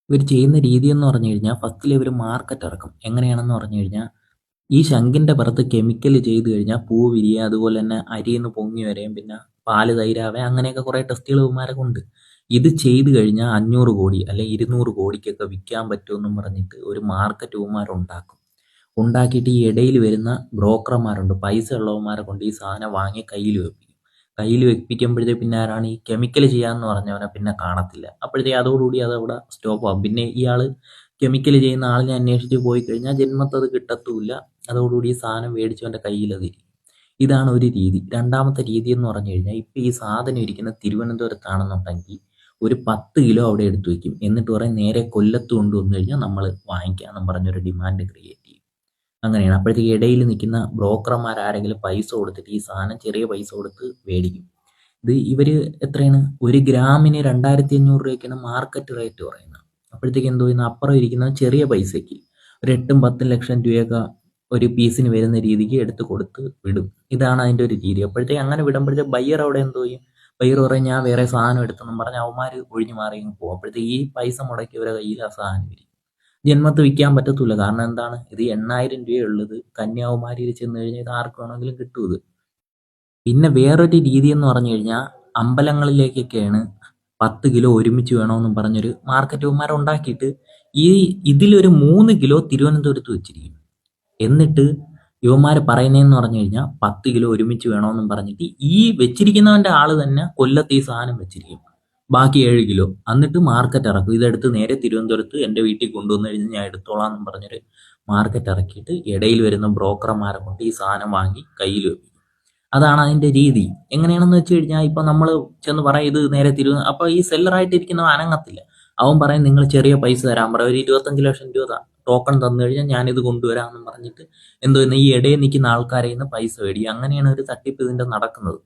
ഇവർ ചെയ്യുന്ന രീതി എന്ന് പറഞ്ഞു കഴിഞ്ഞാൽ ഫസ്റ്റിൽ ഇവർ മാർക്കറ്റ് ഇറക്കും. എങ്ങനെയാണെന്ന് പറഞ്ഞു കഴിഞ്ഞാൽ ഈ ശംഖിന്റെ പുറത്ത് കെമിക്കൽ ചെയ്ത് കഴിഞ്ഞാൽ പൂ വിരിയുക, അതുപോലെ തന്നെ അരിയിൽ പൊങ്ങി വരെയും പിന്നെ പാല് തൈരാവേ അങ്ങനെയൊക്കെ കുറേ ടെസ്റ്റുകൾ ഇവന്മാരൊക്കെ ഉണ്ട്. ഇത് ചെയ്ത് കഴിഞ്ഞാൽ 500 കോടി അല്ലെ 200 കോടിക്കൊക്കെ വിൽക്കാൻ പറ്റുമെന്നും പറഞ്ഞിട്ട് ഒരു മാർക്കറ്റ് ഇവന്മാരുണ്ടാക്കും. ഉണ്ടാക്കിയിട്ട് ഈ ഇടയിൽ വരുന്ന ബ്രോക്കർമാരുണ്ട്, പൈസ ഉള്ളവന്മാരെ കൊണ്ട് ഈ സാധനം വാങ്ങി കയ്യിൽ വെപ്പിക്കും. കയ്യിൽ വെപ്പിക്കുമ്പോഴത്തേ പിന്നെ ആരാണ് ഈ കെമിക്കൽ ചെയ്യാന്ന് പറഞ്ഞവനെ പിന്നെ കാണത്തില്ല. അപ്പോഴത്തേ അതോടുകൂടി അതവിടെ സ്റ്റോപ്പ് ആകും. പിന്നെ ഇയാൾ കെമിക്കൽ ചെയ്യുന്ന ആളിനെ അന്വേഷിച്ച് പോയി കഴിഞ്ഞാൽ ജന്മത്തത് കിട്ടത്തുമില്ല. അതോടുകൂടി ഈ സാധനം മേടിച്ചവൻ്റെ കയ്യിലത് ഇരിക്കും. ഇതാണ് ഒരു രീതി. രണ്ടാമത്തെ രീതി എന്ന് പറഞ്ഞു കഴിഞ്ഞാൽ ഇപ്പം ഈ സാധനം ഇരിക്കുന്ന തിരുവനന്തപുരത്താണെന്നുണ്ടെങ്കിൽ ഒരു 10 കിലോ അവിടെ എടുത്തു വെക്കും. എന്നിട്ട് പറയും നേരെ കൊല്ലത്ത് കൊണ്ടുവന്നു കഴിഞ്ഞാൽ നമ്മൾ വാങ്ങിക്കാമെന്നും പറഞ്ഞൊരു ഡിമാൻഡ് ക്രിയേറ്റ് ചെയ്യും. അങ്ങനെയാണ്. അപ്പോഴത്തേക്ക് ഇടയിൽ നിൽക്കുന്ന ബ്രോക്കർമാർ ആരെങ്കിലും പൈസ കൊടുത്തിട്ട് ഈ സാധനം ചെറിയ പൈസ കൊടുത്ത് മേടിക്കും. ഇത് ഇവർ എത്രയാണ്, 1 ഗ്രാമിന് 2500 രൂപയ്ക്കാണ് മാർക്കറ്റ് റേറ്റ് പറയുന്നത്. അപ്പോഴത്തേക്ക് എന്തോ ചെയ്യുന്നു, അപ്പുറം ഇരിക്കുന്നത് ചെറിയ പൈസയ്ക്ക് ഒരു 8-10 ലക്ഷം രൂപയൊക്കെ ഒരു പീസിന് വരുന്ന രീതിക്ക് എടുത്ത് കൊടുത്ത് വിടും. ഇതാണ് അതിൻ്റെ ഒരു രീതി. അപ്പോഴത്തേക്ക് അങ്ങനെ വിടുമ്പോഴത്തേക്ക് ബയ്യർ അവിടെ എന്തോ ചെയ്യും, ബയ്യർ പറയും ഞാൻ വേറെ സാധനം എടുത്തെന്നും പറഞ്ഞ് അവന്മാർ ഒഴിഞ്ഞു മാറി പോകും. അപ്പോഴത്തേക്ക് ഈ പൈസ മുടക്കിയവരെ കയ്യിൽ ആ സാധനം വരും. ജന്മത്ത് വിൽക്കാൻ പറ്റത്തില്ല. കാരണം എന്താണ്, ഇത് 8000 രൂപയുള്ളത് കന്യാകുമാരിയിൽ ചെന്ന് കഴിഞ്ഞാൽ ഇത് ആർക്ക് വേണമെങ്കിലും കിട്ടും ഇത്. പിന്നെ വേറൊരു രീതി എന്ന് പറഞ്ഞു കഴിഞ്ഞാൽ അമ്പലങ്ങളിലേക്കൊക്കെയാണ് 10 കിലോ ഒരുമിച്ച് വേണമെന്നും പറഞ്ഞൊരു മാർക്കറ്റ് ഇവന്മാർ ഉണ്ടാക്കിയിട്ട് ഇതിലൊരു 3 കിലോ തിരുവനന്തപുരത്ത് വെച്ചിരിക്കും. എന്നിട്ട് ഇവന്മാർ പറയുന്നതെന്ന് പറഞ്ഞു കഴിഞ്ഞാൽ 10 കിലോ ഒരുമിച്ച് വേണമെന്നും പറഞ്ഞിട്ട് ഈ വെച്ചിരിക്കുന്നവൻ്റെ ആള് തന്നെ കൊല്ലത്ത് ഈ സാധനം വെച്ചിരിക്കും. ബാക്കി 7 കിലോ എന്നിട്ട് മാർക്കറ്റ് ഇറക്കും. ഇതെടുത്ത് നേരെ തിരുവനന്തപുരത്ത് എൻ്റെ വീട്ടിൽ കൊണ്ടുവന്നു കഴിഞ്ഞാൽ ഞാൻ എടുത്തോളാം എന്നും പറഞ്ഞൊരു മാർക്കറ്റ് ഇറക്കിയിട്ട് ഇടയിൽ വരുന്ന ബ്രോക്കർമാരെ കൊണ്ട് ഈ സാധനം വാങ്ങി കയ്യിൽ വെക്കും. അതാണ് അതിൻ്റെ രീതി. എങ്ങനെയാണെന്ന് വെച്ച് കഴിഞ്ഞാൽ ഇപ്പം നമ്മൾ ചെന്ന് പറയും ഇത് നേരെ അപ്പോൾ ഈ സെല്ലറായിട്ടിരിക്കുന്നവൻ അനങ്ങത്തില്ല. അവൻ പറയും നിങ്ങൾ ചെറിയ പൈസ തരാൻ പറയും, ഒരു 25 ലക്ഷം രൂപ ടോക്കൺ തന്നു കഴിഞ്ഞാൽ ഞാനിത് കൊണ്ടുവരാമെന്നും പറഞ്ഞിട്ട് എന്തോ ഈ ഇടയിൽ നിൽക്കുന്ന ആൾക്കാരെ നിന്ന് പൈസ മേടിക്കും. അങ്ങനെയാണ് ഒരു തട്ടിപ്പ് ഇതിൻ്റെ നടക്കുന്നത്.